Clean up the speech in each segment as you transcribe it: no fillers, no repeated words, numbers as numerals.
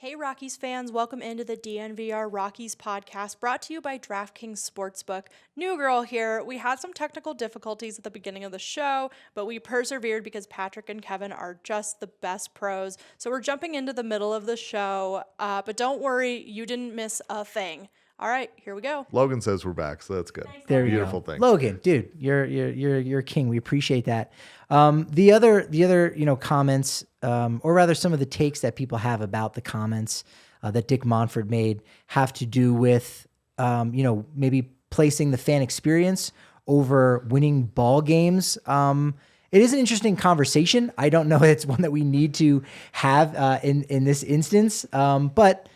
Hey Rockies fans, welcome into the DNVR Rockies podcast brought to you by DraftKings Sportsbook. New girl here. We had some technical difficulties at the beginning of the show, but we persevered because Patrick and Kevin are just the best pros. So we're jumping into the middle of the show, but don't worry, you didn't miss a thing. All right, here we go. Logan says we're back, so that's good. There you Beautiful go. thing. Logan, dude, you're king. We appreciate that. The other comments, or rather some of the takes that people have about the comments that Dick Monfort made have to do with maybe placing the fan experience over winning ball games. It is an interesting conversation. I don't know if it's one that we need to have in this instance, but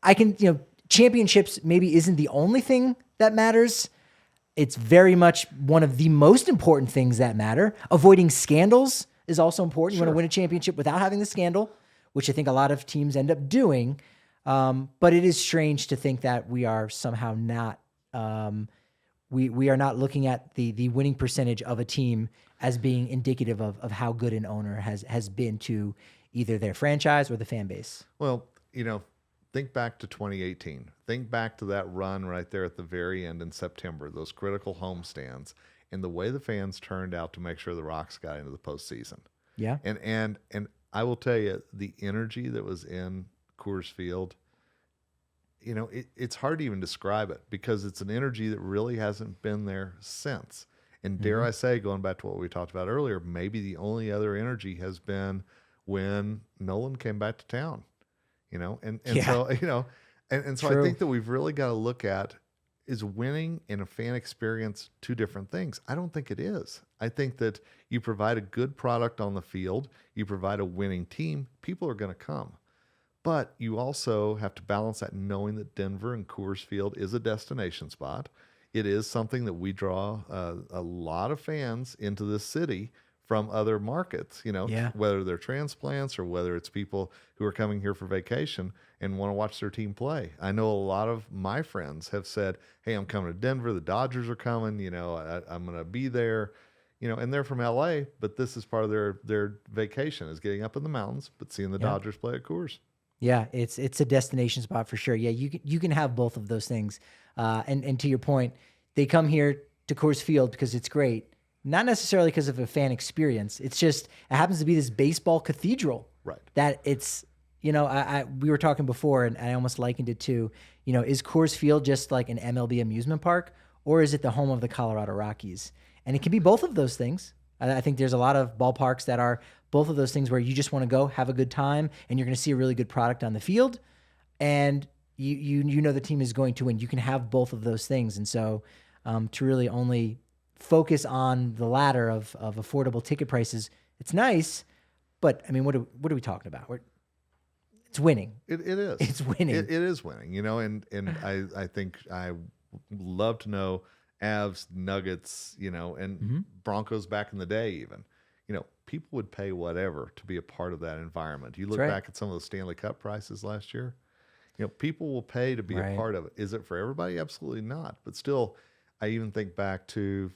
I can championships maybe isn't the only thing that matters. It's very much one of the most important things that matter. Avoiding scandals is also important. You want to win a championship without having the scandal, which I think a lot of teams end up doing. But it is strange to think that we are somehow not, we are not looking at the winning percentage of a team as being indicative of how good an owner has been to either their franchise or the fan base. Well, think back to 2018. Think back to that run right there at the very end in September, those critical homestands, and the way the fans turned out to make sure the Rocks got into the postseason. Yeah. And I will tell you, the energy that was in Coors Field, it's hard to even describe it because it's an energy that really hasn't been there since. And dare I say, going back to what we talked about earlier, maybe the only other energy has been when Nolan came back to town. So I think that we've really got to look at, is winning and a fan experience two different things? I don't think it is. I think that you provide a good product on the field, you provide a winning team, people are going to come. But you also have to balance that knowing that Denver and Coors Field is a destination spot. It is something that we draw a lot of fans into this city from other markets, whether they're transplants or whether it's people who are coming here for vacation and want to watch their team play. I know a lot of my friends have said, hey, I'm coming to Denver. The Dodgers are coming, I'm going to be there, and they're from LA, but this is part of their vacation is getting up in the mountains, but seeing the Dodgers play at Coors. Yeah, it's a destination spot for sure. Yeah, you can have both of those things. And to your point, they come here to Coors Field because it's great. Not necessarily because of a fan experience. It's just, it happens to be this baseball cathedral. Right. That it's, we were talking before and I almost likened it to, is Coors Field just like an MLB amusement park or is it the home of the Colorado Rockies? And it can be both of those things. I think there's a lot of ballparks that are both of those things where you just want to go have a good time and you're going to see a really good product on the field and you know the team is going to win. You can have both of those things. And so to really only focus on the latter of affordable ticket prices, it's nice, but I mean, what are we talking about? It's winning. It is. It's winning. It is winning, and I think I love to know Avs, Nuggets, and Broncos back in the day even. People would pay whatever to be a part of that environment. You look back at some of the Stanley Cup prices last year, people will pay to be a part of it. Is it for everybody? Absolutely not. But still, I even think back to,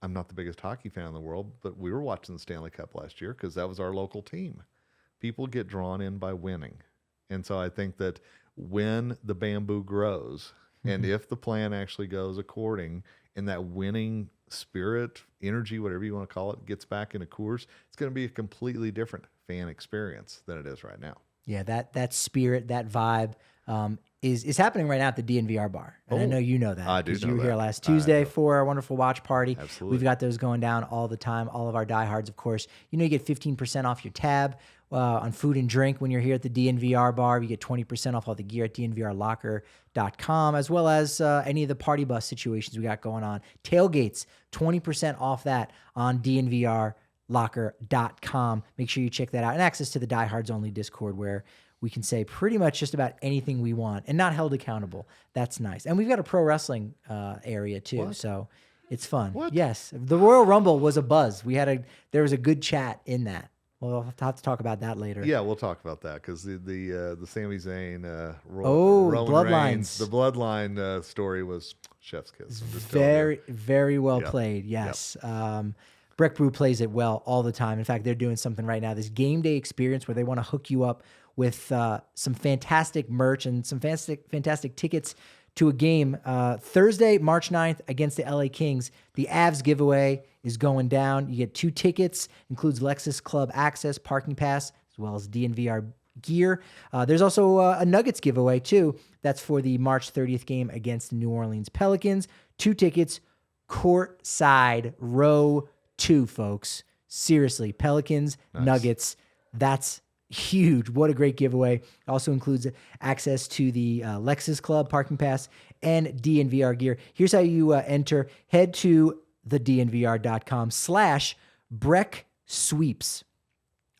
I'm not the biggest hockey fan in the world, but we were watching the Stanley Cup last year because that was our local team. People get drawn in by winning. And so I think that when the bamboo grows and if the plan actually goes according and that winning spirit, energy, whatever you want to call it, gets back into Coors, it's going to be a completely different fan experience than it is right now. Yeah, that spirit, that vibe is happening right now at the DNVR bar. And I know you know that. I do know you were that. here last Tuesday for our wonderful watch party. Absolutely. We've got those going down all the time. All of our diehards, of course. You get 15% off your tab on food and drink when you're here at the DNVR bar. You get 20% off all the gear at dnvrlocker.com, as well as any of the party bus situations we got going on. Tailgates, 20% off that on dnvrlocker.com. Make sure you check that out. And access to the Diehards Only Discord where we can say pretty much just about anything we want and not held accountable. That's nice. And we've got a pro wrestling area too. So it's fun. What? Yes. The Royal Rumble was a buzz. There was a good chat in that. We'll have to talk about that later. Yeah, we'll talk about that because the Sami Zayn, Bloodlines. Roman Reigns, the Bloodline story was chef's kiss. Very well played. Yes. Yep. Breck Brew plays it well all the time. In fact, they're doing something right now, this game day experience where they want to hook you up with some fantastic merch and some fantastic tickets to a game Thursday, March 9th against the LA Kings. The Avs giveaway is going down. You get 2 tickets, includes Lexus Club access, parking pass, as well as DNVR gear. There's also a Nuggets giveaway too. That's for the March 30th game against the New Orleans Pelicans. 2 tickets, courtside, row 2, folks. Seriously, Pelicans, Nice. Nuggets, that's huge. What a great giveaway. Also includes access to the Lexus Club parking pass and DNVR gear. Here's how you enter. Head to thednvr.com/Breck Sweeps.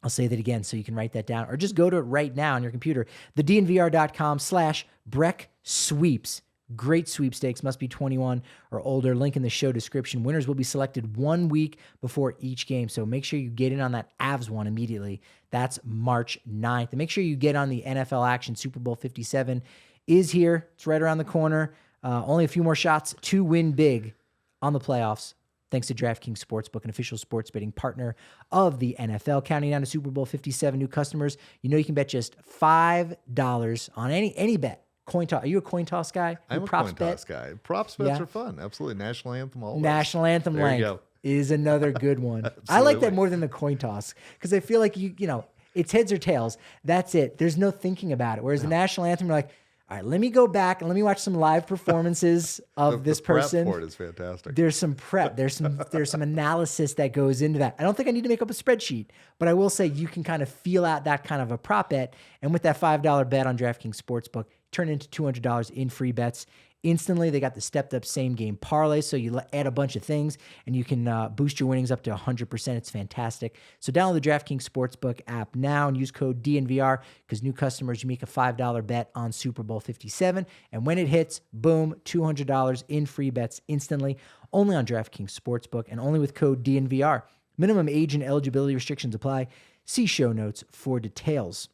I'll say that again so you can write that down, or just go to it right now on your computer. thednvr.com/Breck Sweeps. Great sweepstakes, must be 21 or older. Link in the show description. Winners will be selected 1 week before each game, so make sure you get in on that Avs one immediately. That's March 9th. And make sure you get on the NFL action. Super Bowl 57 is here. It's right around the corner. Only a few more shots to win big on the playoffs. Thanks to DraftKings Sportsbook, an official sports betting partner of the NFL. Counting down to Super Bowl 57, new customers, you know you can bet just $5 on any bet. Coin toss. Are you a coin toss guy? I'm a coin toss guy. Props bets are fun. Absolutely. National anthem, all National anthem There you length go. is another good one. I like that more than the coin toss because I feel like you know, it's heads or tails. That's it. There's no thinking about it. Whereas the national anthem, you're like, all right, let me go back and let me watch some live performances of this person. The prep for it is fantastic. There's some prep. There's some analysis that goes into that. I don't think I need to make up a spreadsheet, but I will say you can kind of feel out that kind of a prop bet. And with that $5 bet on DraftKings Sportsbook, turn into $200 in free bets instantly. They got the stepped up same game parlay, so you add a bunch of things and you can boost your winnings up to 100%. It's fantastic. So download the DraftKings Sportsbook app now and use code DNVR because new customers, you make a $5 bet on Super Bowl 57, and when it hits, boom, $200 in free bets instantly. Only on DraftKings Sportsbook and only with code DNVR. Minimum age and eligibility restrictions apply. See show notes for details.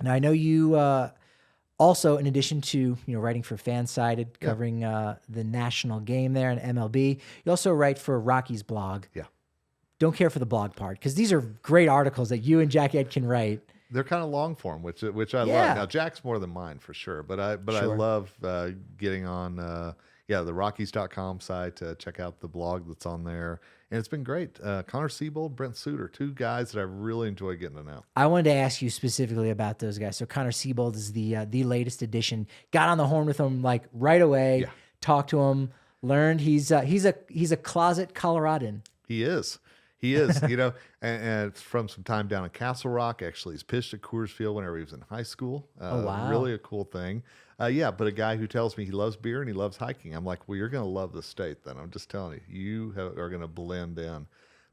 Now I know you. Also, in addition to writing for FanSided, covering the national game there in MLB, you also write for Rockies blog. Yeah. Don't care for the blog part because these are great articles that you and Jack Ed can write. They're kind of long form, which I love. Now Jack's more than mine for sure, but I love getting on the Rockies.com site to check out the blog that's on there. And it's been great. Connor Seabold, Brent Suter, 2 guys that I really enjoy getting to know. I wanted to ask you specifically about those guys. So Connor Seabold is the latest addition. Got on the horn with him like right away. Yeah. Talked to him. Learned he's a closet Coloradan. He is. He is, and it's from some time down in Castle Rock. Actually, he's pitched at Coors Field whenever he was in high school. Oh, wow. Really a cool thing. But a guy who tells me he loves beer and he loves hiking. I'm like, well, you're going to love the state then. I'm just telling you, are going to blend in.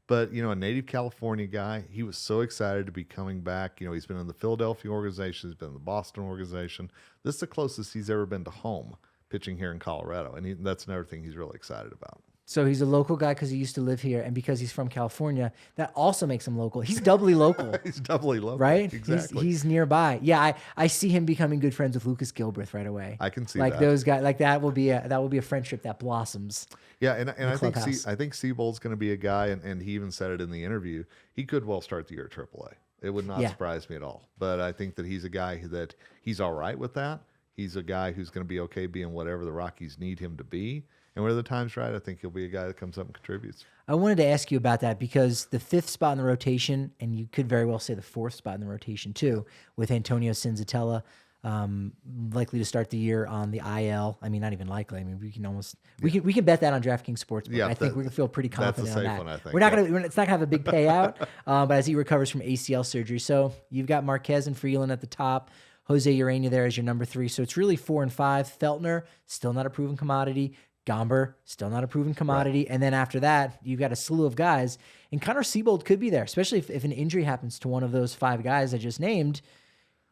But, a native California guy, he was so excited to be coming back. He's been in the Philadelphia organization. He's been in the Boston organization. This is the closest he's ever been to home pitching here in Colorado. And that's another thing he's really excited about. So he's a local guy because he used to live here, and because he's from California, that also makes him local. He's doubly local. He's doubly local. Right? Exactly. He's nearby. Yeah, I see him becoming good friends with Lucas Gilbreth right away. I can see like that. those guys. Like that will be a friendship that blossoms. Yeah, and I think clubhouse. I think Seabold's going to be a guy, and he even said it in the interview. He could well start the year at AAA. It would not surprise me at all. But I think that he's a guy that he's all right with that. He's a guy who's going to be okay being whatever the Rockies need him to be. And where the time's right, I think he'll be a guy that comes up and contributes. I wanted to ask you about that because the 5th spot in the rotation, and you could very well say the 4th spot in the rotation too, with Antonio Cinzatella likely to start the year on the IL. I mean, not even likely. I mean, we can bet that on DraftKings Sportsbook. Yeah, I think we can feel pretty confident that's a safe on that. one, I think. We're not gonna. It's not gonna have a big payout, but as he recovers from ACL surgery, so you've got Marquez and Freeland at the top. Jose Urena there as your number 3. So it's really 4 and 5. Feltner, still not a proven commodity. Gomber, still not a proven commodity. Right. And then after that, you've got a slew of guys. And Connor Seabold could be there, especially if an injury happens to one of those 5 guys I just named.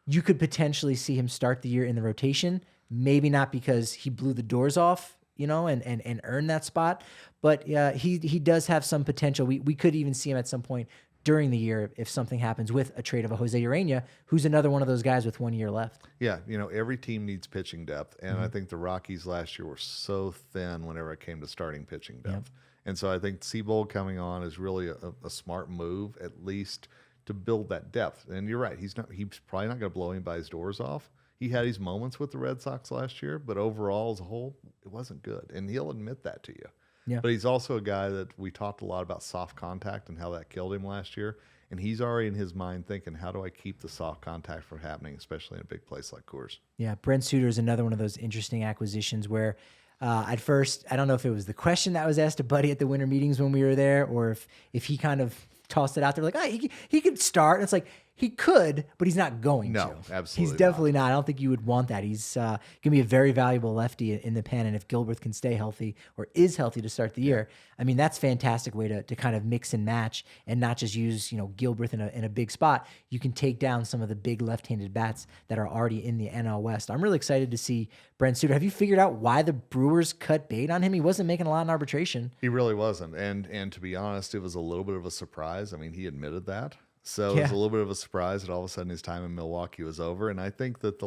You could potentially see him start the year in the rotation. Maybe not because he blew the doors off, and earned that spot. But he does have some potential. We could even see him at some point during the year if something happens with a trade of a Jose Urena, who's another one of those guys with 1 year left. Yeah, every team needs pitching depth, and I think the Rockies last year were so thin whenever it came to starting pitching depth. And so I think Seabold coming on is really a smart move, at least to build that depth. And you're right, he's probably not going to blow anybody's doors off. He had his moments with the Red Sox last year, but overall as a whole, it wasn't good. And he'll admit that to you. Yeah. But he's also a guy that we talked a lot about soft contact and how that killed him last year. And he's already in his mind thinking, how do I keep the soft contact from happening, especially in a big place like Coors? Yeah, Brent Suter is another one of those interesting acquisitions where at first, I don't know if it was the question that was asked to Buddy at the winter meetings when we were there, or if he kind of tossed it out there like, oh, he could start. And it's like, he could, but he's not going to. No, absolutely He's definitely not. I don't think you would want that. He's going to be a very valuable lefty in the pen. And if Gilbert can stay healthy or is healthy to start the year, I mean, that's a fantastic way to kind of mix and match and not just use, Gilbert in a big spot. You can take down some of the big left-handed bats that are already in the NL West. I'm really excited to see Brent Suter. Have you figured out why the Brewers cut bait on him? He wasn't making a lot in arbitration. He really wasn't. And to be honest, it was a little bit of a surprise. I mean, he admitted that. So it was a little bit of a surprise that all of a sudden his time in Milwaukee was over. And I think that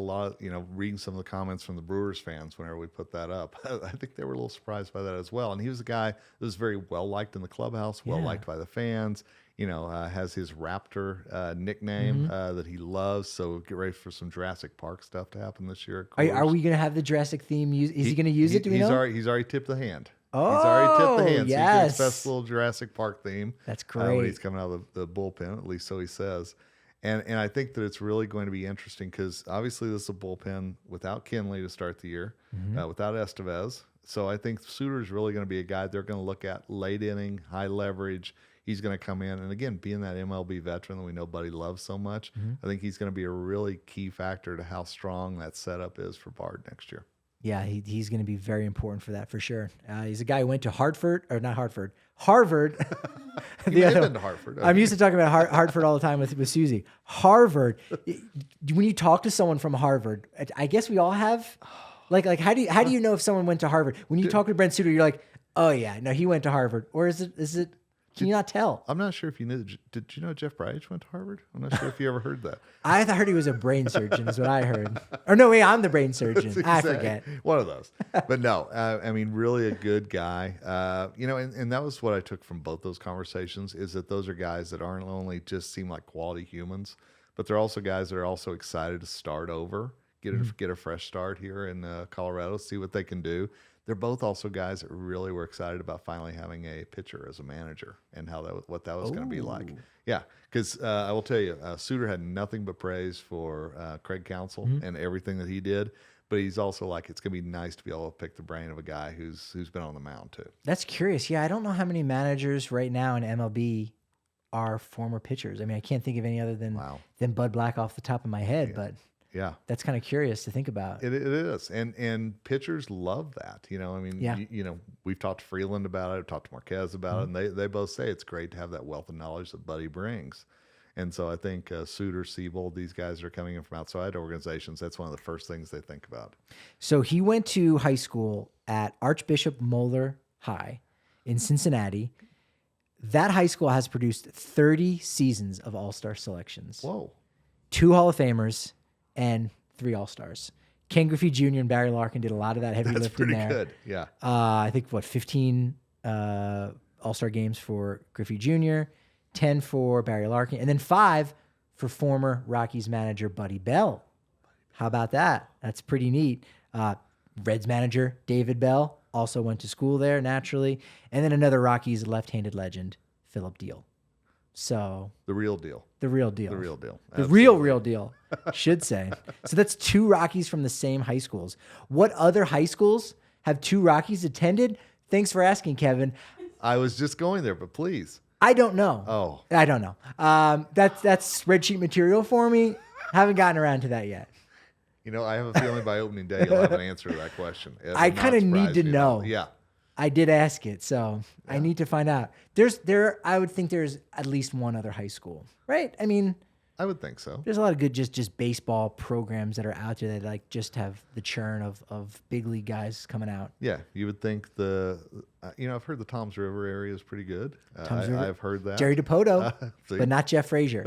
reading some of the comments from the Brewers fans whenever we put that up, I think they were a little surprised by that as well. And he was a guy that was very well-liked in the clubhouse, well-liked by the fans, has his Raptor nickname that he loves. So get ready for some Jurassic Park stuff to happen this year. Are we going to have the Jurassic theme? Is he going to use it? Do we know? He's already tipped the hand. Oh, he's already tipped the hand. Yes. So he gets best little Jurassic Park theme. That's great. When he's coming out of the bullpen, at least so he says. And I think that it's really going to be interesting because obviously this is a bullpen without Kinley to start the year, without Estevez. So I think Suter is really going to be a guy they're going to look at late inning, high leverage. He's going to come in. And again, being that MLB veteran that we know Buddy loves so much, I think he's going to be a really key factor to how strong that setup is for Bard next year. Yeah, he's going to be very important for that for sure. He's a guy who went to Harvard. Harvard. The He may have other- been to Hartford. I'm used to talking about Hartford all the time with Susie. Harvard. When you talk to someone from Harvard, I guess we all have. Like how do you know if someone went to Harvard? When you talk to Brent Suter, you're like, oh yeah, no, he went to Harvard. Or is it? Can you not tell? I'm not sure if you knew. Did you know Jeff Bryant went to Harvard? I'm not sure if you ever heard that. I heard he was a brain surgeon, is what I heard. Or no, wait, I'm the brain surgeon. I forget. One of those. But no, I mean, really a good guy. And that was what I took from both those conversations is that those are guys that aren't only just seem like quality humans, but they're also guys that are also excited to start over, get a fresh start here in Colorado, see what they can do. They're both also guys that really were excited about finally having a pitcher as a manager and what that was going to be like. Yeah, because I will tell you, Suter had nothing but praise for Craig Counsell and everything that he did. But he's also like, it's going to be nice to be able to pick the brain of a guy who's been on the mound too. That's curious. Yeah, I don't know how many managers right now in MLB are former pitchers. I mean, I can't think of any other than Bud Black off the top of my head, but. Yeah, that's kind of curious to think about. It is, and pitchers love that. We've talked to Freeland about it, talked to Marquez about it, and they both say it's great to have that wealth of knowledge that Buddy brings. And so I think Suter, Seabold, these guys are coming in from outside organizations. That's one of the first things they think about. So he went to high school at Archbishop Moeller High in Cincinnati. That high school has produced 30 seasons of All-Star selections. Whoa. 2 Hall of Famers. And 3 All-Stars. Ken Griffey Jr. and Barry Larkin did a lot of that heavy lifting there. That's pretty good, yeah. I think, 15 All-Star games for Griffey Jr., 10 for Barry Larkin, and then 5 for former Rockies manager Buddy Bell. How about that? That's pretty neat. Reds manager David Bell also went to school there, naturally. And then another Rockies left-handed legend, Philip Deal. So the real deal. The real deal. The real deal. The real deal, should say. So that's 2 Rockies from the same high schools. What other high schools have 2 Rockies attended? Thanks for asking, Kevin. I was just going there, but please. I don't know. Oh. I don't know. That's spreadsheet material for me. Haven't gotten around to that yet. I have a feeling by opening day you'll have an answer to that question. I kind of need to know. Yeah. I did ask it, so I need to find out. I would think there's at least one other high school, right? I mean, I would think so. There's a lot of good just baseball programs that are out there that just have the churn of big league guys coming out. Yeah, you would think I've heard the Toms River area is pretty good. I've heard that. Jerry DiPoto, but not Jeff Frazier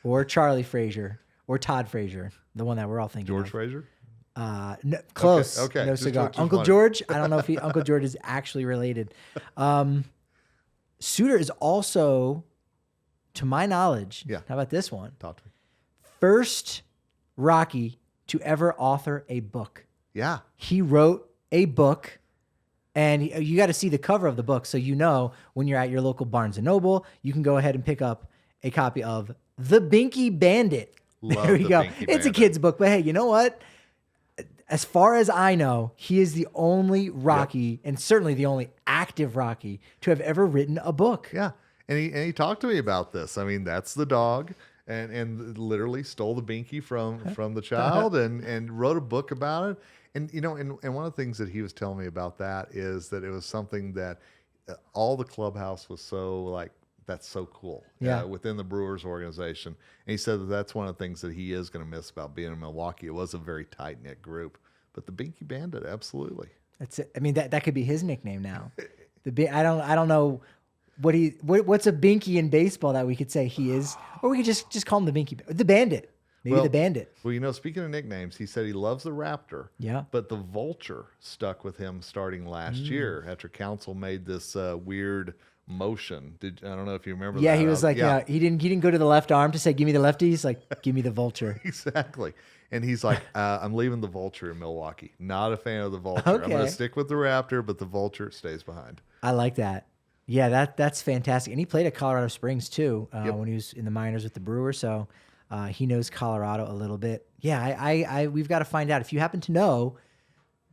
or Charlie Frazier or Todd Frazier, the one that we're all thinking George of. Frazier? No, close. Okay. No cigar. Just Uncle one. George. I don't know if Uncle George is actually related. Suter is also to my knowledge, Yeah. how about this one? Talk to me. First Rocky to ever author a book. Yeah. He wrote a book, and you got to see the cover of the book. So, when you're at your local Barnes and Noble, you can go ahead and pick up a copy of The Binky Bandit. Love There we The go. Binky It's a Bandit. kid's book, but hey, you know what? As far as I know, he is the only Rocky, and certainly the only active Rocky, to have ever written a book. Yeah. And he talked to me about this. I mean, that's the dog. And literally stole the binky from the child and wrote a book about it. And and one of the things that he was telling me about that is that it was something that all the clubhouse was so like, that's so cool. Yeah. Within the Brewers organization. And he said that that's one of the things that he is going to miss about being in Milwaukee. It was a very tight knit group, but the Binky Bandit, absolutely. That's it. I mean, that could be his nickname now. I don't know what's a Binky in baseball that we could say he is, or we could just call him the Binky, the Bandit, maybe the Bandit. Well, speaking of nicknames, he said he loves the Raptor. Yeah. But the Vulture stuck with him starting last year after Council made this weird motion. I don't know if you remember. Yeah, that. he was like, yeah, he didn't go to the left arm to say, "Give me the lefty." He's like, "Give me the Vulture." exactly. And he's like, I'm leaving the Vulture in Milwaukee. Not a fan of the Vulture. I'm going Okay. to stick with the Raptor, but the Vulture stays behind. I like that. Yeah, that's fantastic. And he played at Colorado Springs too when he was in the minors with the Brewers. So he knows Colorado a little bit. Yeah, we've got to find out. If you happen to know,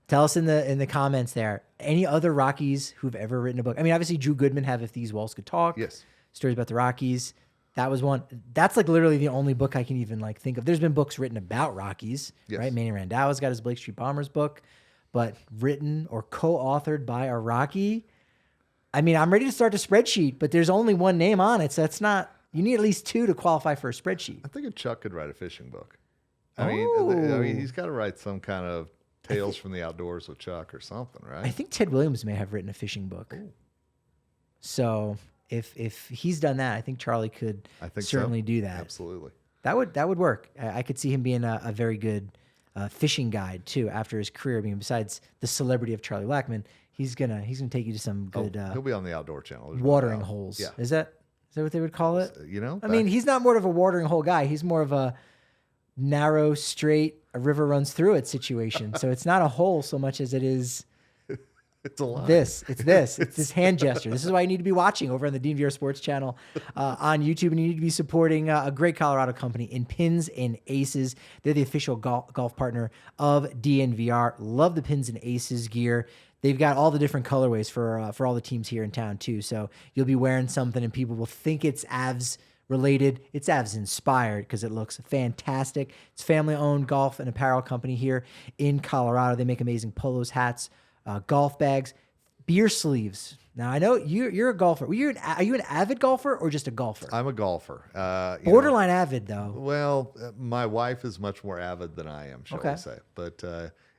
tell us in the comments there. Any other Rockies who've ever written a book? I mean, obviously Drew Goodman have If These Walls Could Talk. Yes. Stories about the Rockies. That was one. That's like literally the only book I can even like think of. There's been books written about Rockies, Yes. right? Manny Randau's got his Blake Street Bombers book, but written or co-authored by a Rocky. I mean, I'm ready to start a spreadsheet, but there's only one name on it, so that's not. You need at least two to qualify for a spreadsheet. I think Chuck could write a fishing book. I mean, he's got to write some kind of Tales from the Outdoors with Chuck or something, right? I think Ted Williams may have written a fishing book. Ooh. So if he's done that, I think Charlie could certainly do that. Absolutely. That would work. I could see him being a very good fishing guide too after his career. I mean, besides the celebrity of Charlie Blackmon, he's gonna take you to some good He'll be on the Outdoor Channel. There's no watering doubt. holes. Yeah. Is that what they would call it? I mean, back- he's not more of a watering hole guy. He's more of a narrow, straight, a river runs through it situation. So it's not a hole so much as it is it's a line. this. It's this hand gesture. This is why you need to be watching over on the DNVR Sports channel on YouTube, and you need to be supporting a great Colorado company in Pins and Aces. They're the official golf partner of DNVR. Love the Pins and Aces gear. They've got all the different colorways for all the teams here in town too. So you'll be wearing something, and people will think it's Avs related. It's Avs inspired because it looks fantastic. It's family-owned golf and apparel company here in Colorado. They make amazing polos, hats, golf bags, beer sleeves. Now, I know you're a golfer. Are you an avid golfer or just a golfer? I'm a golfer. Borderline avid, though. Well, my wife is much more avid than I am, shall Okay. we say. But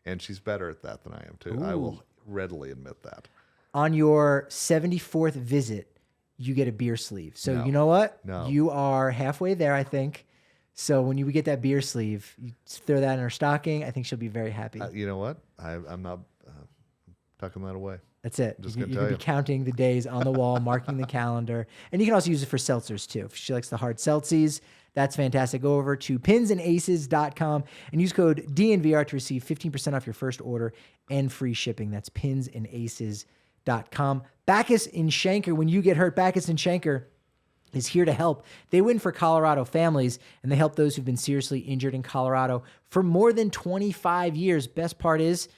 and she's better at that than I am, too. I will readily admit that. On your 74th visit, you get a beer sleeve. So No. you know what? No. You are halfway there, I think. So when you get that beer sleeve, you throw that in her stocking. I think she'll be very happy. You know what? I'm not tucking that away. That's it. Just You gonna can tell be you. counting the days on the wall, marking the calendar. And you can also use it for seltzers too. If she likes the hard seltzies, that's fantastic. Go over to pinsandaces.com and use code DNVR to receive 15% off your first order and free shipping. That's pinsandaces.com. Backus and Shanker, when you get hurt, Backus and Shanker is here to help. They win for Colorado families, and they help those who've been seriously injured in Colorado for more than 25 years. Best part is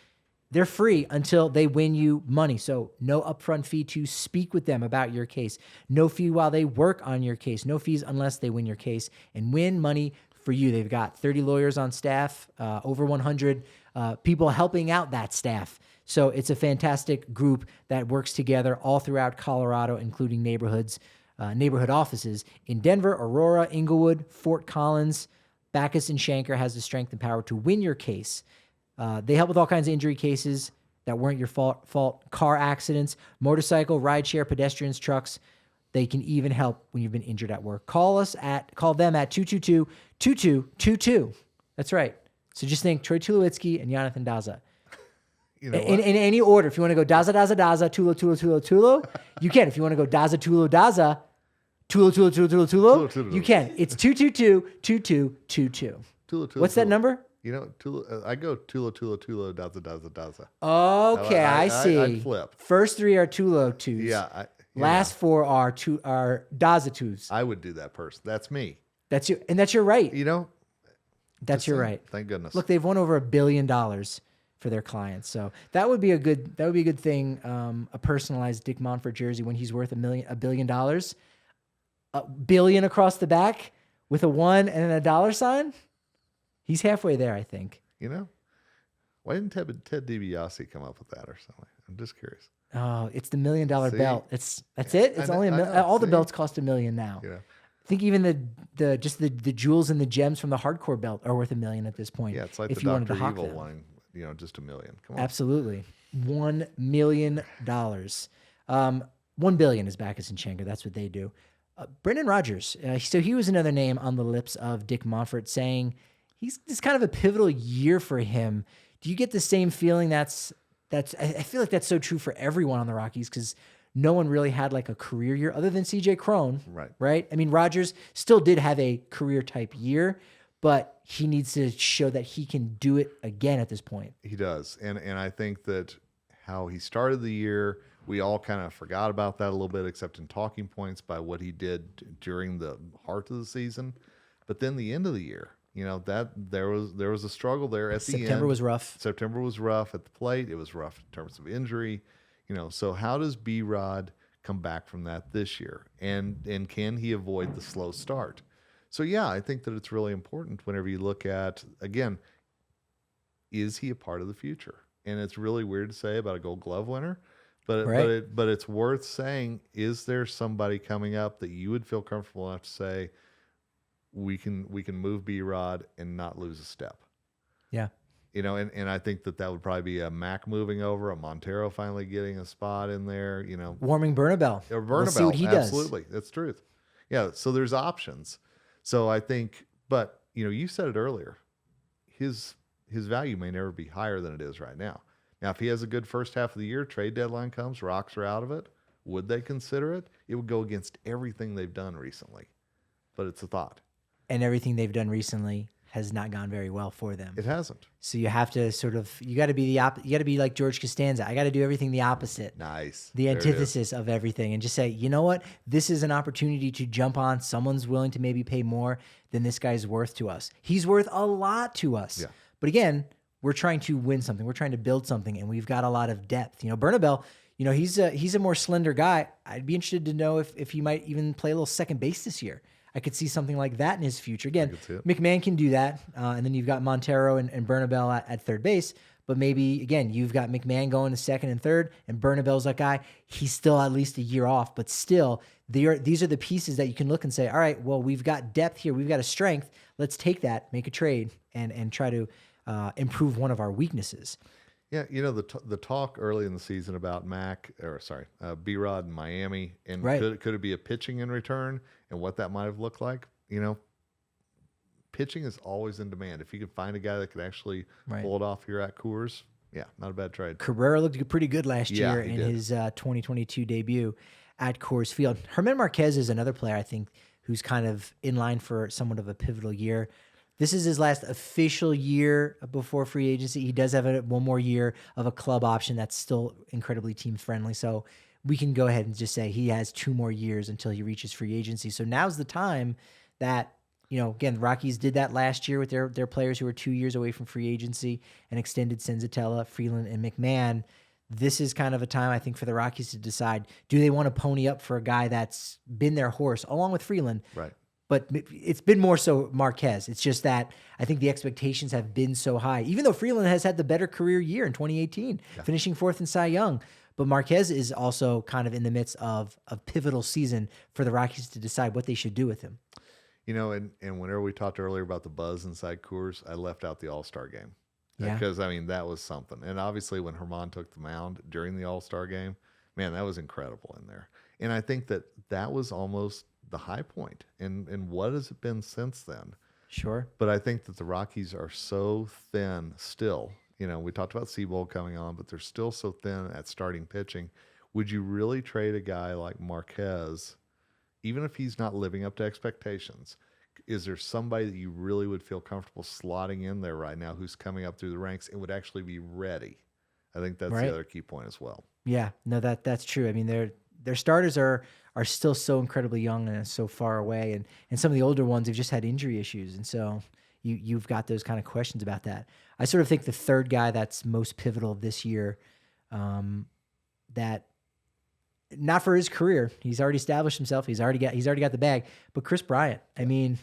they're free until they win you money. So no upfront fee to speak with them about your case. No fee while they work on your case. No fees unless they win your case and win money for you. They've got 30 lawyers on staff, over 100 people helping out that staff. So it's a fantastic group that works together all throughout Colorado, including neighborhood offices in Denver, Aurora, Inglewood, Fort Collins. Backus and Shanker has the strength and power to win your case. They help with all kinds of injury cases that weren't your fault, car accidents, motorcycle, rideshare, pedestrians, trucks. They can even help when you've been injured at work. Call them at 222-2222. That's right. So just think Troy Tulowitzki and Jonathan Daza. You know In what? any order. If you want to go Daza, Daza, Daza, Tulo, Tulo, Tulo, Tulo, you can. If you want to go Daza, Tulo, Daza, Tulo. Tulo. You can. It's 222-2222. Tulo. What's that number? You know, Tulo, I go Tulo, Daza. Okay, I see. I'd flip. First three are Tulo twos. Yeah. Last four are Daza twos. I would do that person. That's me. That's your right. You know, That's your right. Thank goodness. Look, they've won over $1 billion for their clients, so that would be a good thing. A personalized Dick Monfort jersey when he's worth $1 billion, $1 billion across the back with a 1 and a dollar sign. He's halfway there, I think. You know, why didn't Ted DiBiase come up with that or something? I'm just curious. Oh, it's the $1 million belt. That's it. It's only all the belts cost $1 million now. Yeah. I think even the jewels and the gems from the hardcore belt are worth $1 million at this point. Yeah, it's like if the you wanted Dr. to hawk Evil them. one, you know, just $1 million. Come on. Absolutely. $1 million. 1 billion is Bacchus and Schenker. That's what they do. Brendan Rodgers. So he was another name on the lips of Dick Monfort saying it's kind of a pivotal year for him. Do you get the same feeling I feel like that's so true for everyone on the Rockies because no one really had like a career year other than CJ Cron. Right. I mean, Rodgers still did have a career type year, but he needs to show that he can do it again at this point. He does. And I think that how he started the year, we all kind of forgot about that a little bit, except in talking points by what he did during the heart of the season. But then the end of the year, you know, that there was a struggle there at the end. September was rough. September was rough at the plate. It was rough in terms of injury. You know, so how does B-Rod come back from that this year? And can he avoid the slow start? So, yeah, I think that it's really important whenever you look at, again, is he a part of the future? And it's really weird to say about a Gold Glove winner, but it's worth saying, is there somebody coming up that you would feel comfortable enough to say, we can move B-Rod and not lose a step? Yeah. You know, and I think that would probably be a Mac moving over, a Montero finally getting a spot in there, you know. Warming Bernabel. Or Bernabel, we'll see what he does. Absolutely. That's truth. Yeah, so there's options. So I think, but, you know, you said it earlier, his value may never be higher than it is right now. Now, if he has a good first half of the year, trade deadline comes, Rocks are out of it, would they consider it? It would go against everything they've done recently, but it's a thought. And everything they've done recently has not gone very well for them. It hasn't. So you have to you got to be you got to be like George Costanza. I got to do everything the opposite. Nice. The antithesis of everything, and just say, you know what? This is an opportunity to jump on. Someone's willing to maybe pay more than this guy's worth to us. He's worth a lot to us. Yeah. But again, we're trying to win something. We're trying to build something, and we've got a lot of depth. You know, Bernabel, you know, he's a more slender guy. I'd be interested to know if he might even play a little second base this year. I could see something like that in his future. Again, McMahon can do that. And then you've got Montero and Bernabel at third base. But maybe, again, you've got McMahon going to second and third, and Bernabel's that guy. He's still at least a year off. But still, these are the pieces that you can look and say, all right, well, we've got depth here. We've got a strength. Let's take that, make a trade, and try to improve one of our weaknesses. Yeah, you know, the talk early in the season about B-Rod in Miami, and could it be a pitching in return, and what that might have looked like? You know, pitching is always in demand. If you could find a guy that could actually pull it off here at Coors, yeah, not a bad trade. Cabrera looked pretty good last year in his 2022 debut at Coors Field. Germán Márquez is another player, I think, who's kind of in line for somewhat of a pivotal year. This is his last official year before free agency. He does have one more year of a club option that's still incredibly team friendly. So we can go ahead and just say he has 2 more years until he reaches free agency. So now's the time that, you know, again, the Rockies did that last year with their players who were 2 years away from free agency and extended Senzatella, Freeland, and McMahon. This is kind of a time, I think, for the Rockies to decide, do they want to pony up for a guy that's been their horse along with Freeland? Right. But it's been more so Márquez. It's just that I think the expectations have been so high, even though Freeland has had the better career year in 2018, finishing 4th in Cy Young. But Márquez is also kind of in the midst of a pivotal season for the Rockies to decide what they should do with him. You know, and whenever we talked earlier about the buzz inside Coors, I left out the All-Star game. Yeah. Because, I mean, that was something. And obviously when Germán took the mound during the All-Star game, man, that was incredible in there. And I think that was almost the high point. And what has it been since then? Sure. But I think that the Rockies are so thin still. You know, we talked about Seabold coming on, but they're still so thin at starting pitching. Would you really trade a guy like Márquez, even if he's not living up to expectations, is there somebody that you really would feel comfortable slotting in there right now who's coming up through the ranks and would actually be ready? I think that's Right. the other key point as well. Yeah, no, that's true. I mean, their starters are still so incredibly young and so far away, and some of the older ones have just had injury issues, and so you've got those kind of questions about that. I sort of think the third guy that's most pivotal this year, that not for his career, he's already established himself, he's already got the bag, but Kris Bryant. I mean,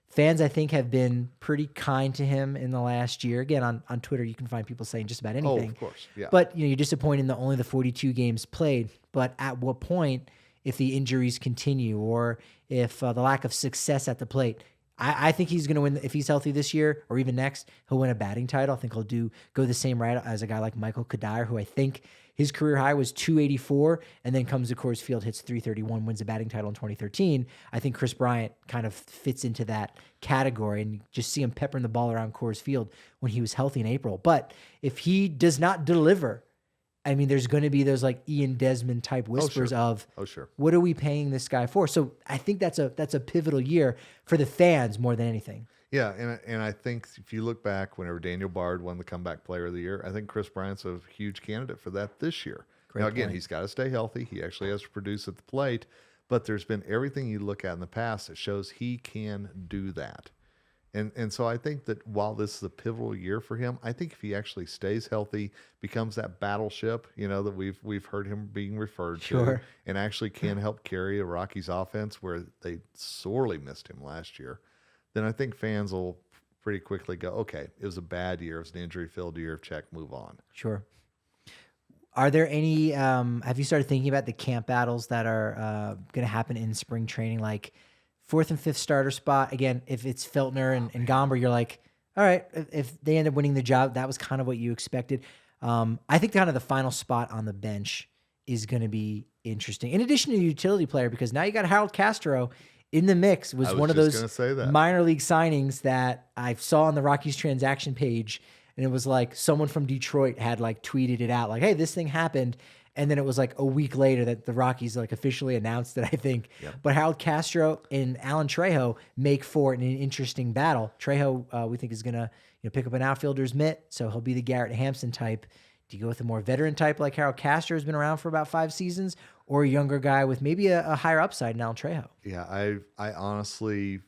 fans I think have been pretty kind to him in the last year. Again, on Twitter, you can find people saying just about anything. Oh, of course, yeah. But you're disappointed in only the 42 games played. But at what point, if the injuries continue or if the lack of success at the plate, I think he's going to win. If he's healthy this year or even next, he'll win a batting title. I think he'll go the same route as a guy like Michael Kadire, who I think his career high was 284, and then comes to Coors Field, hits 331, wins a batting title in 2013. I think Kris Bryant kind of fits into that category, and you just see him peppering the ball around Coors Field when he was healthy in April. But if he does not deliver, I mean, there's going to be those like Ian Desmond type whispers of, what are we paying this guy for? So I think that's a pivotal year for the fans more than anything. Yeah, and I think if you look back, whenever Daniel Bard won the Comeback Player of the Year, I think Kris Bryant's a huge candidate for that this year. Now, again, he's got to stay healthy. He actually has to produce at the plate, but there's been everything you look at in the past that shows he can do that. And so I think that while this is a pivotal year for him, I think if he actually stays healthy, becomes that battleship, that we've heard him being referred to, and actually can help carry a Rockies offense where they sorely missed him last year, then I think fans will pretty quickly go, okay, it was a bad year, it was an injury-filled year, check, move on. Sure. Are there any, have you started thinking about the camp battles that are going to happen in spring training, like fourth and fifth starter spot? Again, if it's Feltner and Gomber, you're like, all right, if they end up winning the job, that was kind of what you expected. I think kind of the final spot on the bench is going to be interesting. In addition to the utility player, because now you got Harold Castro in the mix, was one of those minor league signings that I saw on the Rockies transaction page. And it was like someone from Detroit had like tweeted it out like, hey, this thing happened. And then it was like a week later that the Rockies like officially announced it, I think. Yep. But Harold Castro and Alan Trejo make for an interesting battle. Trejo, we think, is going to pick up an outfielder's mitt, so he'll be the Garrett Hampson type. Do you go with a more veteran type like Harold Castro, has been around for about 5 seasons, or a younger guy with maybe a higher upside in Alan Trejo? Yeah, I honestly,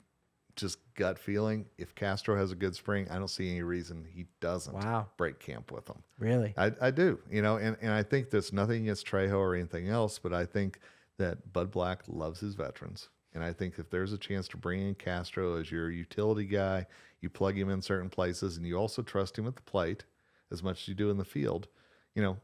just gut feeling, if Castro has a good spring, I don't see any reason he doesn't break camp with them. Really? I do, and I think there's nothing against Trejo or anything else, but I think that Bud Black loves his veterans. And I think if there's a chance to bring in Castro as your utility guy, you plug him in certain places, and you also trust him at the plate as much as you do in the field.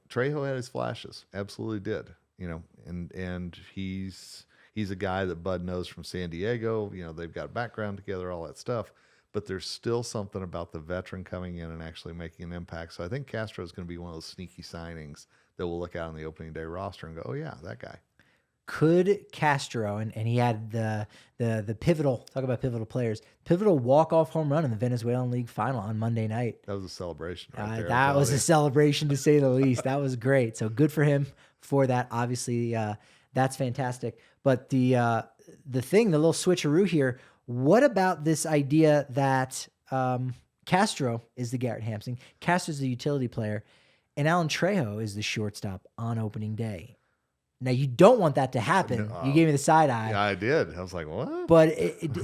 Trejo had his flashes, absolutely did. And he's a guy that Bud knows from San Diego. They've got a background together, all that stuff. But there's still something about the veteran coming in and actually making an impact. So I think Castro is going to be one of those sneaky signings that we'll look at on the opening day roster and go, oh yeah, that guy. Could Castro, and he had the pivotal, talk about pivotal players, pivotal walk-off home run in the Venezuelan League final on Monday night. That was a celebration right there. That was a celebration, to say the least. That was great. So good for him for that. Obviously, that's fantastic. But the little switcheroo here, what about this idea that Castro is the Garrett Hampson, Castro's the utility player, and Alan Trejo is the shortstop on opening day? Now, you don't want that to happen. You gave me the side eye. Yeah, I did. I was like, what? But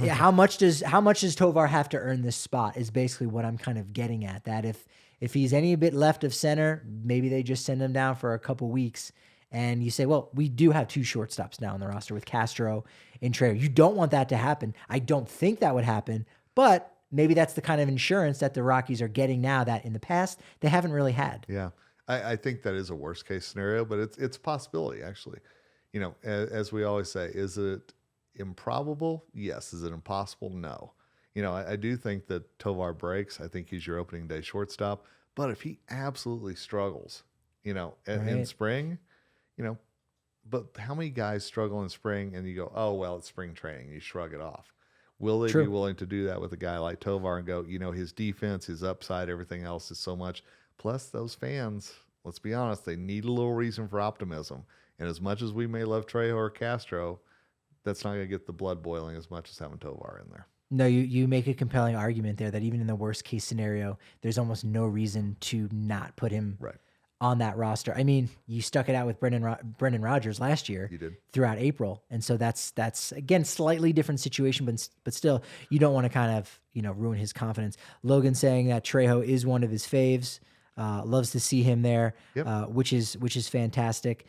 how much does Tovar have to earn this spot is basically what I'm kind of getting at. That if he's any bit left of center, maybe they just send him down for a couple weeks. And you say, well, we do have 2 shortstops now on the roster with Castro and Trejo. You don't want that to happen. I don't think that would happen. But maybe that's the kind of insurance that the Rockies are getting now that in the past they haven't really had. Yeah. I think that is a worst case scenario, but it's a possibility, actually. As we always say, is it improbable? Yes. Is it impossible? No. I do think that Tovar breaks. I think he's your opening day shortstop. But if he absolutely struggles, in spring, but how many guys struggle in spring and you go, oh, well, it's spring training. You shrug it off. Will they be willing to do that with a guy like Tovar and go, his defense, his upside, everything else is so much. Plus, those fans, let's be honest, they need a little reason for optimism. And as much as we may love Trejo or Castro, that's not going to get the blood boiling as much as having Tovar in there. No, you make a compelling argument there that even in the worst case scenario, there's almost no reason to not put him Right. on that roster. I mean, you stuck it out with Brendan Rodgers last year. You did. Throughout April, and so that's again slightly different situation, but still, you don't want to kind of ruin his confidence. Logan saying that Trejo is one of his faves. Loves to see him there, Yep. which is fantastic.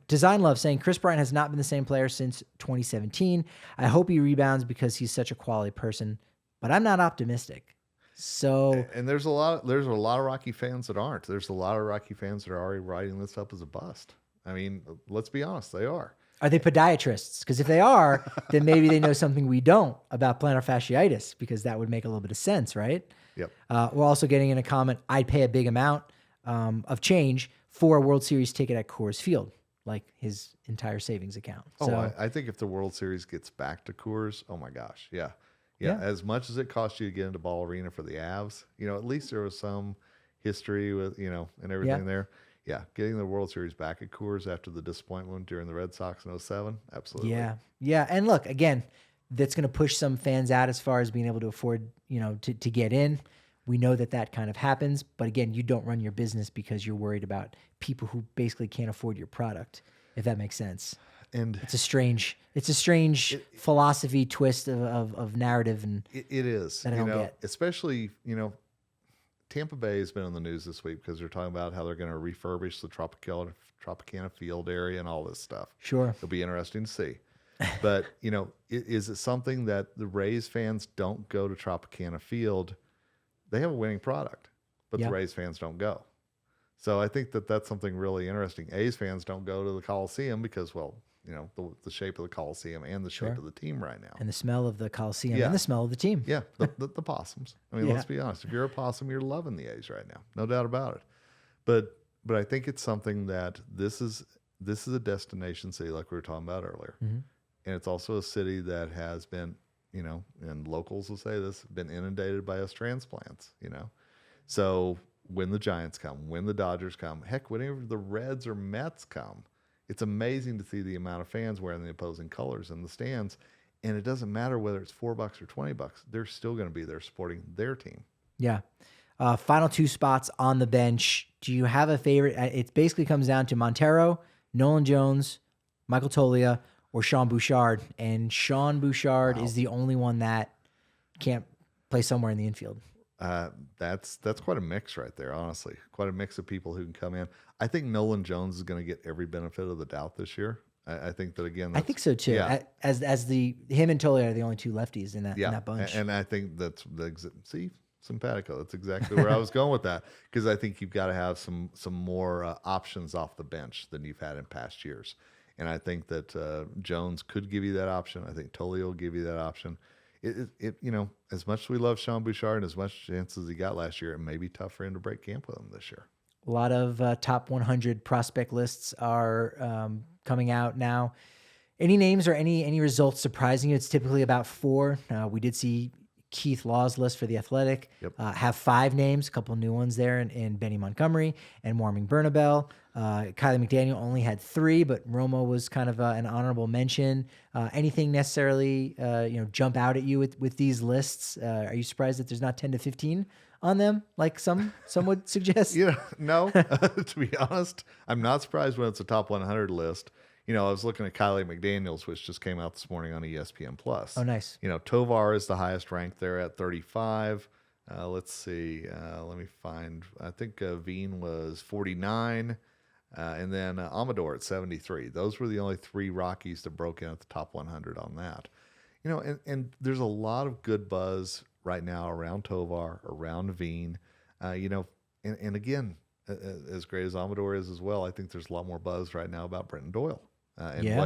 Design Love saying Kris Bryant has not been the same player since 2017. I hope he rebounds because he's such a quality person, but I'm not optimistic. So, And there's a lot of Rocky fans that aren't. There's a lot of Rocky fans that are already writing this up as a bust. I mean, let's be honest, they are. are they podiatrists? Because if they are, then maybe they know something we don't about plantar fasciitis, because that would make a little bit of sense, right? Yep. We're also getting in a comment, I'd pay a big amount of change for a World Series ticket at Coors Field, like his entire savings account. So, I think if the World Series gets back to Coors, oh my gosh, yeah. As much as it cost you to get into Ball Arena for the Avs, at least there was some history with, and everything there. Yeah, getting the World Series back at Coors after the disappointment during the Red Sox in 07, absolutely. Yeah. And look, again, that's going to push some fans out as far as being able to afford, to get in. We know that kind of happens, but again, you don't run your business because you're worried about people who basically can't afford your product, if that makes sense. And it's a strange philosophy twist of narrative, and it is that I don't get. Especially Tampa Bay has been on the news this week because they're talking about how they're going to refurbish the Tropicana Field area and all this stuff. Sure, it'll be interesting to see. But is it something that the Rays fans don't go to Tropicana Field? They have a winning product, but the Rays fans don't go. So I think that's something really interesting. A's fans don't go to the Coliseum because, the shape of the Coliseum and the shape of the team right now. And the smell of the Coliseum and the smell of the team. Yeah, the possums. I mean, let's be honest. If you're a possum, you're loving the A's right now. No doubt about it. But I think it's something that this is a destination city like we were talking about earlier. Mm-hmm. And it's also a city that has been, and locals will say this, been inundated by us transplants, So when the Giants come, when the Dodgers come, heck, whenever the Reds or Mets come, it's amazing to see the amount of fans wearing the opposing colors in the stands. And it doesn't matter whether it's $4 or $20, they're still going to be there supporting their team. Yeah. Final two spots on the bench. Do you have a favorite? It basically comes down to Montero, Nolan Jones, Michael Toglia, or Sean Bouchard. And Sean Bouchard is the only one that can't play somewhere in the infield. That's quite a mix right there, honestly. Quite a mix of people who can come in. I think Nolan Jones is going to get every benefit of the doubt this year. I think that, again, I think so too. Yeah. As him and Toglia are the only two lefties in that bunch. And I think that's simpatico. That's exactly where I was going with that, because I think you've got to have some more options off the bench than you've had in past years. And I think that Jones could give you that option. I think Toglia will give you that option. As much as we love Sean Bouchard and as much chances he got last year, it may be tough for him to break camp with him this year. A lot of top 100 prospect lists are coming out now. Any names or any results surprising you? It's typically about 4. We did see Keith Law's list for The Athletic have 5 names, a couple new ones there, in Benny Montgomery and Warming Bernabel. Kylie McDaniel only had 3, but Romo was kind of an honorable mention. Anything necessarily jump out at you with these lists? Are you surprised that there's not 10 to 15 on them, like some would suggest? No. To be honest, I'm not surprised when it's a top 100 list. I was looking at Kylie McDaniel's, which just came out this morning on ESPN Plus. Oh, nice. Tovar is the highest ranked there at 35. Let's see. Let me find. I think Veen was 49. And then Amador at 73. Those were the only 3 Rockies that broke in at the top 100 on that. And there's a lot of good buzz right now around Tovar, around Veen. And again, as great as Amador is as well, I think there's a lot more buzz right now about Brenton Doyle. And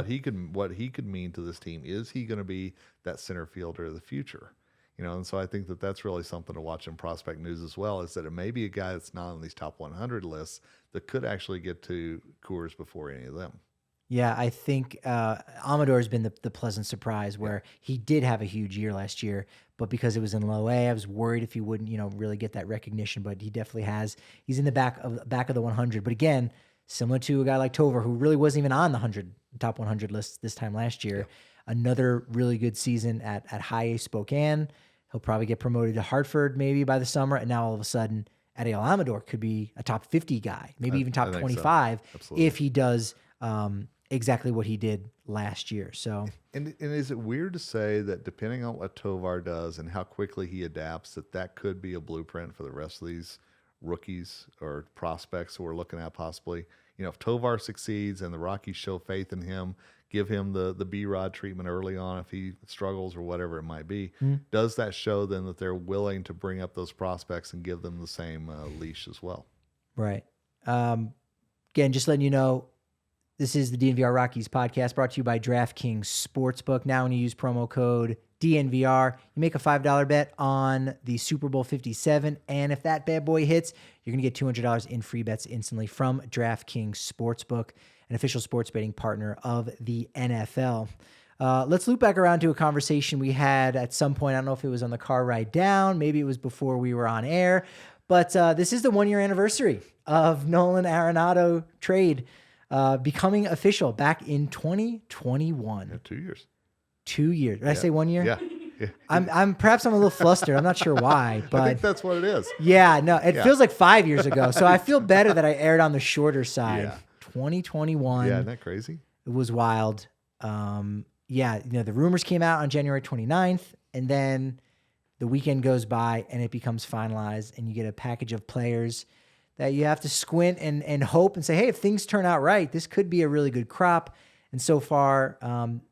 what he could mean to this team. Is he going to be that center fielder of the future? And so I think that's really something to watch in Prospect News as well, is that it may be a guy that's not on these top 100 lists that could actually get to Coors before any of them. Yeah, I think Amador has been the pleasant surprise, where he did have a huge year last year, but because it was in low A, I was worried if he wouldn't, really get that recognition, but he definitely has. He's in the back of the 100. But again, similar to a guy like Tovar, who really wasn't even on the top 100 list this time last year. another really good season at High A Spokane. He'll probably get promoted to Hartford maybe by the summer. And now all of a sudden at El Amador could be a top 50 guy, maybe even top I think so. 25 Absolutely. if he does exactly what he did last year. So, And is it weird to say that depending on what Tovar does and how quickly he adapts, that could be a blueprint for the rest of these rookies or prospects who we're looking at possibly? If Tovar succeeds and the Rockies show faith in him, give him the B-Rod treatment early on if he struggles or whatever it might be, does that show then that they're willing to bring up those prospects and give them the same leash as well? right. Again, just letting you know, this is the DNVR Rockies podcast brought to you by DraftKings Sportsbook. Now, when you use promo code DNVR, you make a $5 bet on the Super Bowl 57. And if that bad boy hits, you're going to get $200 in free bets instantly from DraftKings Sportsbook, an official sports betting partner of the NFL. Let's loop back around to a conversation we had at some point. I don't know if it was on the car ride down. Maybe it was before we were on air. But this is the 1-year anniversary of Nolan Arenado trade becoming official back in 2021. Yeah, 2 years. 2 years. Did I say 1 year? Yeah. I'm perhaps I'm a little flustered. I'm not sure why, but I think that's what it is. yeah, no, it feels like 5 years ago. So I feel better that I aired on the shorter side. Yeah. 2021. Yeah, isn't that crazy? It was wild. The rumors came out on January 29th, and then the weekend goes by and it becomes finalized, and you get a package of players that you have to squint and hope and say, hey, if things turn out right, this could be a really good crop. And so far,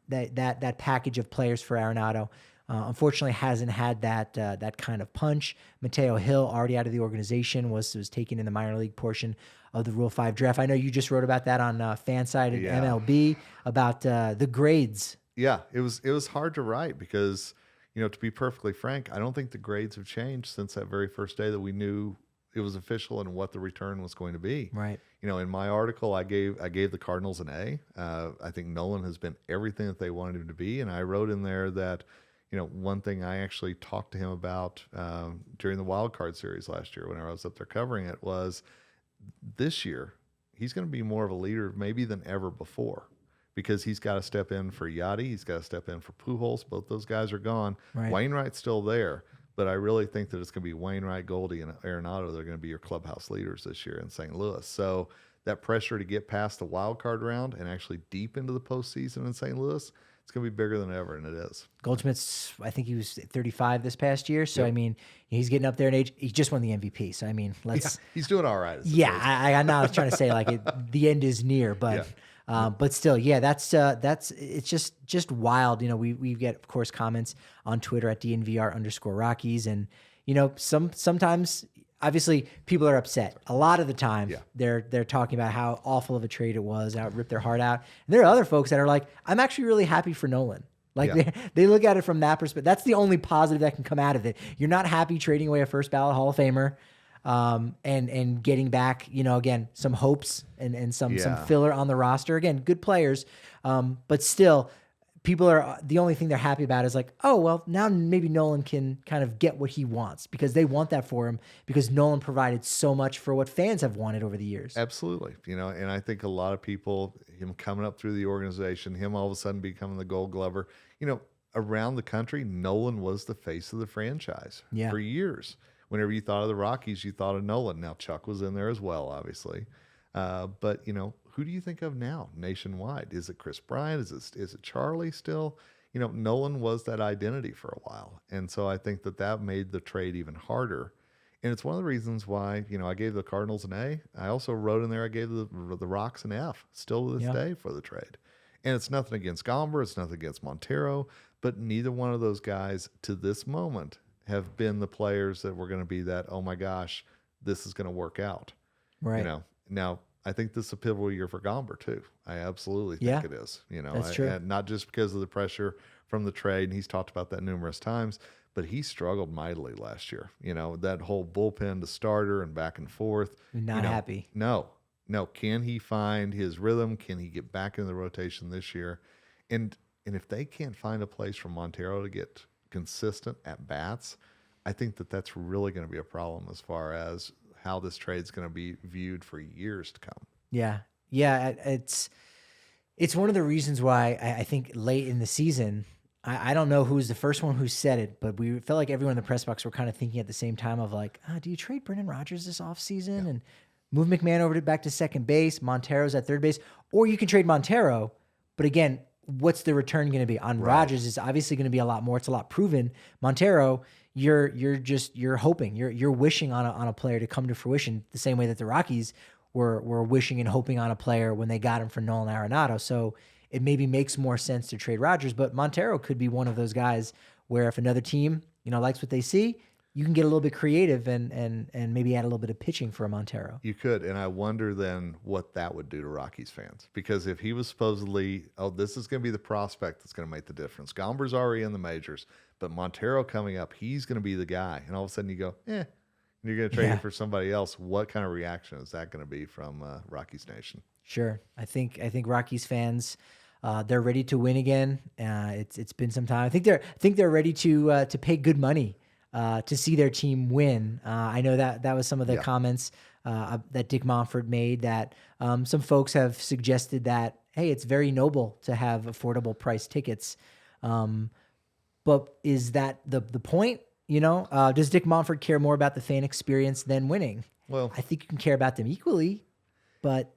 that package of players for Arenado, unfortunately, hasn't had that kind of punch. Mateo Hill, already out of the organization, was taken in the minor league portion of the Rule 5 draft. I know you just wrote about that on FanSided MLB, about the grades. Yeah, it was hard to write because, to be perfectly frank, I don't think the grades have changed since that very first day that we knew it was official and what the return was going to be. Right. In my article, I gave the Cardinals an A. I think Nolan has been everything that they wanted him to be, and I wrote in there that, one thing I actually talked to him about during the wild card series last year when I was up there covering it was this year he's going to be more of a leader maybe than ever before because he's got to step in for Yachty, he's got to step in for Pujols. Both those guys are gone. Right. Wainwright's still there. But I really think that it's going to be Wainwright, Goldie, and Arenado. They're going to be your clubhouse leaders this year in St. Louis. So that pressure to get past the wild card round and actually deep into the postseason in St. Louis, it's going to be bigger than ever, and it is. Goldschmidt's, I think he was 35 this past year. So, Yep. I mean, he's getting up there in age. He just won the MVP. So, I mean, let's. He's doing all right. I'm not trying to say like the end is near, but. But still, that's it's just wild. We get, of course, comments on Twitter at DNVR_Rockies. And, sometimes obviously people are upset. A lot of the time they're talking about how awful of a trade it was, how it ripped their heart out. And there are other folks that are like, I'm actually really happy for Nolan. Like they look at it from that perspective. That's the only positive that can come out of it. You're not happy trading away a first ballot Hall of Famer. And getting back, again, some hopes and some filler on the roster. Again, good players, but still, people are the only thing they're happy about is like, oh well, now maybe Nolan can kind of get what he wants because they want that for him because Nolan provided so much for what fans have wanted over the years. Absolutely, and I think a lot of people, him coming up through the organization, him all of a sudden becoming the Gold Glover, around the country, Nolan was the face of the franchise for years. Whenever you thought of the Rockies, you thought of Nolan. Now, Chuck was in there as well, obviously. But, who do you think of now nationwide? Is it Kris Bryant? Is it Charlie still? Nolan was that identity for a while. And so I think that made the trade even harder. And it's one of the reasons why, I gave the Cardinals an A. I also wrote in there I gave the Rocks an F, still to this day for the trade. And it's nothing against Gomber. It's nothing against Montero. But neither one of those guys to this moment have been the players that were going to be that, oh my gosh, this is going to work out. Right. Now I think this is a pivotal year for Gomber too. I absolutely think it is. That's true. And not just because of the pressure from the trade, and he's talked about that numerous times, but he struggled mightily last year. That whole bullpen to starter and back and forth. Not happy. No. Can he find his rhythm? Can he get back into the rotation this year? And if they can't find a place for Montero to get consistent at bats, I think that's really going to be a problem as far as how this trade's going to be viewed for years to come. Yeah. It's one of the reasons why I think late in the season, I don't know who's the first one who said it, but we felt like everyone in the press box were kind of thinking at the same time of like, do you trade Brendan Rodgers this offseason and move McMahon back to second base, Montero's at third base, or you can trade Montero, but again, what's the return going to be on Rodgers? Is obviously going to be a lot more. It's a lot proven. Montero, you're hoping, you're wishing on a player to come to fruition the same way that the Rockies were wishing and hoping on a player when they got him for Nolan Arenado. So it maybe makes more sense to trade Rodgers, but Montero could be one of those guys where if another team, likes what they see, you can get a little bit creative and maybe add a little bit of pitching for a Montero. You could, and I wonder then what that would do to Rockies fans. Because if he was supposedly, this is going to be the prospect that's going to make the difference. Gomber's already in the majors, but Montero coming up, he's going to be the guy. And all of a sudden you go, and you're going to trade him for somebody else. What kind of reaction is that going to be from Rockies Nation? Sure. I think Rockies fans, they're ready to win again. It's been some time. I think they're ready to pay good money to see their team win. I know that was some of the comments that Dick Monfort made, that some folks have suggested that, hey, it's very noble to have affordable price tickets. But is that the point? Does Dick Monfort care more about the fan experience than winning? Well, I think you can care about them equally, but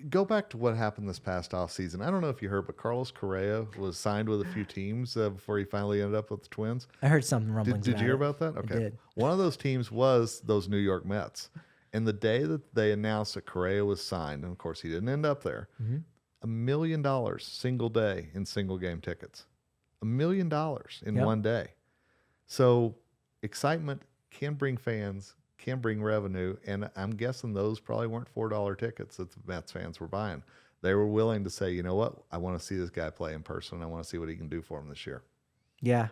go back to what happened this past offseason. I don't know if you heard, but Carlos Correa was signed with a few teams before he finally ended up with the Twins. I heard some rumblings. Did you hear about that? Okay. I did. One of those teams was those New York Mets. And the day that they announced that Correa was signed, and of course he didn't end up there, $1 million single day in single game tickets. $1 million in one day. So excitement can bring fans, can bring revenue, and I'm guessing those probably weren't $4 tickets that the Mets fans were buying. They were willing to say, you know what, I want to see this guy play in person. I want to see what he can do for him this year. Yeah.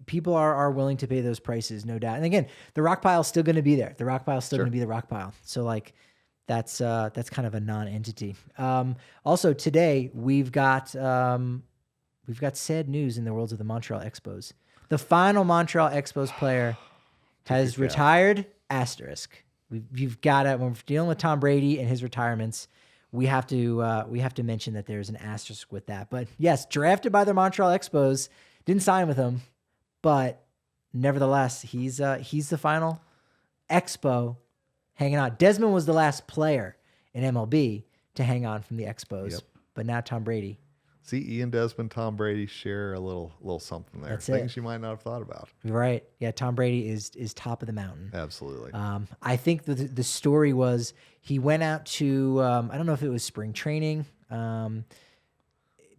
People are willing to pay those prices, no doubt. And again, the rock pile is still going to be there. The rock pile is still going to be the rock pile. So like, that's kind of a non-entity. Also today we've got sad news in the worlds of the Montreal Expos. The final Montreal Expos player has retired. Asterisk. You've got to, when we're dealing with Tom Brady and his retirements, we have to mention that there's an asterisk with that. But yes, drafted by the Montreal Expos, didn't sign with them, but nevertheless, he's the final Expo hanging on. Desmond was the last player in MLB to hang on from the Expos, but now Tom Brady. See, Ian Desmond, Tom Brady share a little something there. That's Things you might not have thought about. Right. Yeah, Tom Brady is top of the mountain. Absolutely. I think the story was he went out to, I don't know if it was spring training,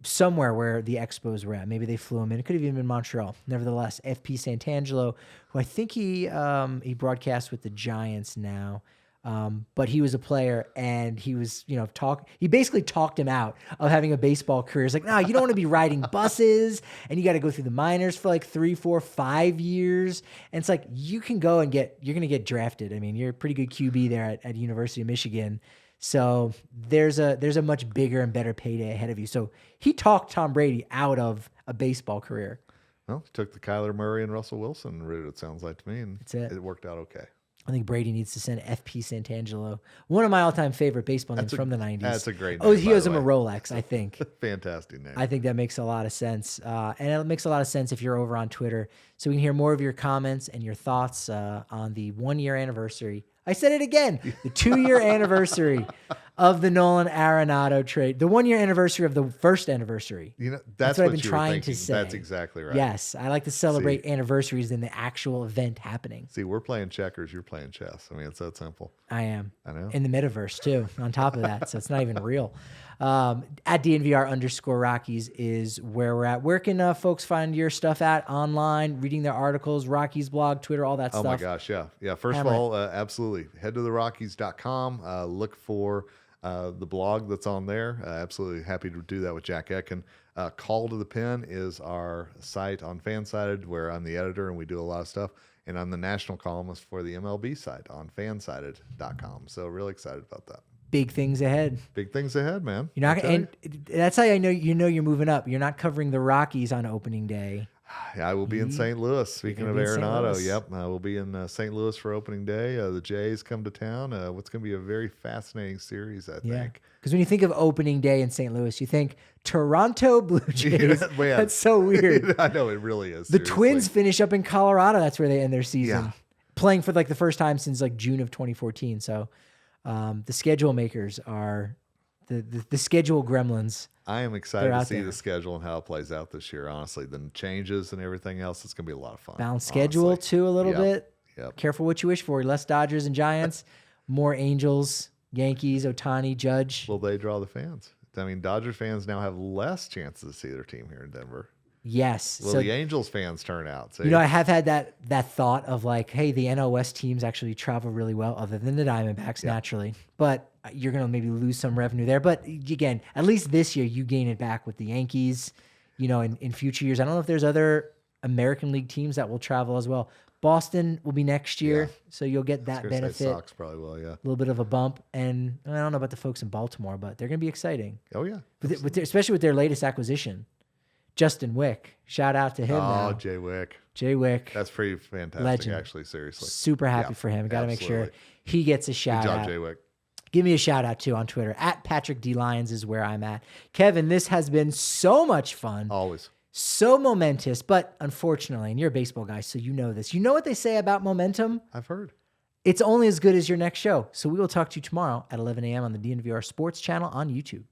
somewhere where the Expos were at. Maybe they flew him in. It could have even been Montreal. Nevertheless, FP Santangelo, who I think he broadcasts with the Giants now, but he was a player, and he was, he basically talked him out of having a baseball career. It's like, no, you don't want to be riding buses, and you got to go through the minors for like 3, 4, 5 years. And it's like, you can go and you're going to get drafted. I mean, you're a pretty good QB there at University of Michigan. So there's a much bigger and better payday ahead of you. So he talked Tom Brady out of a baseball career. Well, he took the Kyler Murray and Russell Wilson route, it sounds like to me, and it worked out okay. I think Brady needs to send FP Santangelo, one of my all-time favorite baseball names from the 90s. That's a great name. Oh, he owes him a Rolex, I think. Fantastic name. I think that makes a lot of sense. And it makes a lot of sense if you're over on Twitter. So we can hear more of your comments and your thoughts on the 1-year anniversary. I said it again, the 2-year anniversary of the Nolan Arenado trade, the 1-year anniversary of the first anniversary. That's what what I've been trying to say. That's exactly right. Yes, I like to celebrate anniversaries than the actual event happening. See, we're playing checkers, you're playing chess. I mean, it's that simple. I am. I know. In the metaverse too, on top of that, so it's not even real. At DNVR_Rockies is where we're at. Where can folks find your stuff at online, reading their articles, Rockies blog, Twitter, all that stuff? Oh my gosh, yeah. Yeah, first of all, absolutely. Head to therockies.com. Look for the blog that's on there. Absolutely happy to do that with Jack Etkin. Call to the Pen is our site on FanSided, where I'm the editor and we do a lot of stuff. And I'm the national columnist for the MLB site on fansided.com. So really excited about that. Big things ahead. Big things ahead, man. You're not, and that's how I know you're moving up. You're not covering the Rockies on opening day. I will be in St. Louis. Speaking of be in St. Arenado, Louis. yep, I will be in St. Louis for opening day. The Jays come to town. What's going to be a very fascinating series, I Yeah. think. Because when you think of opening day in St. Louis, you think Toronto Blue Jays. Man. That's so weird. I know, it really is. The seriously. Twins finish up in Colorado. That's where they end their season. Yeah. Playing for like the first time since like June of 2014. So the schedule makers are the schedule gremlins. I am excited They're to out see there. the schedule and how it plays out this year, honestly. The changes and everything else, it's going to be a lot of fun. Balanced schedule honestly. too a little Yep. bit. Yep. Careful what you wish for. Less Dodgers and Giants, more Angels, Yankees, Ohtani, Judge. Will they draw the fans? I mean, Dodger fans now have less chances to see their team here in Denver. Yes. Will So, the Angels fans turn out? See? you know, I have had that thought of like, hey, the NL West teams actually travel really well, other than the Diamondbacks naturally. But you're going to maybe lose some revenue there. But again, at least this year you gain it back with the Yankees. You know, in future years, I don't know if there's other American League teams that will travel as well. Boston will be next year, Yeah. so you'll get that I was gonna say benefit. Sox probably will, yeah. A little bit of a bump, and I don't know about the folks in Baltimore, but they're going to be exciting, Oh, yeah. especially with their latest acquisition, Justin Wick. Shout out to him. Oh, now. Jay Wick. Jay Wick. That's pretty fantastic, Legend. actually, seriously. Super happy Yeah, for him. Got to make sure absolutely. he gets a Good shout job, out. Jay Wick. Give me a shout out too on Twitter at Patrick D Lyons is where I'm at. Kevin, this has been so much fun. Always. So momentous, but unfortunately, and you're a baseball guy, so you know this. You know what they say about momentum? I've heard. It's only as good as your next show. So we will talk to you tomorrow at 11 a.m. on the DNVR Sports channel on YouTube.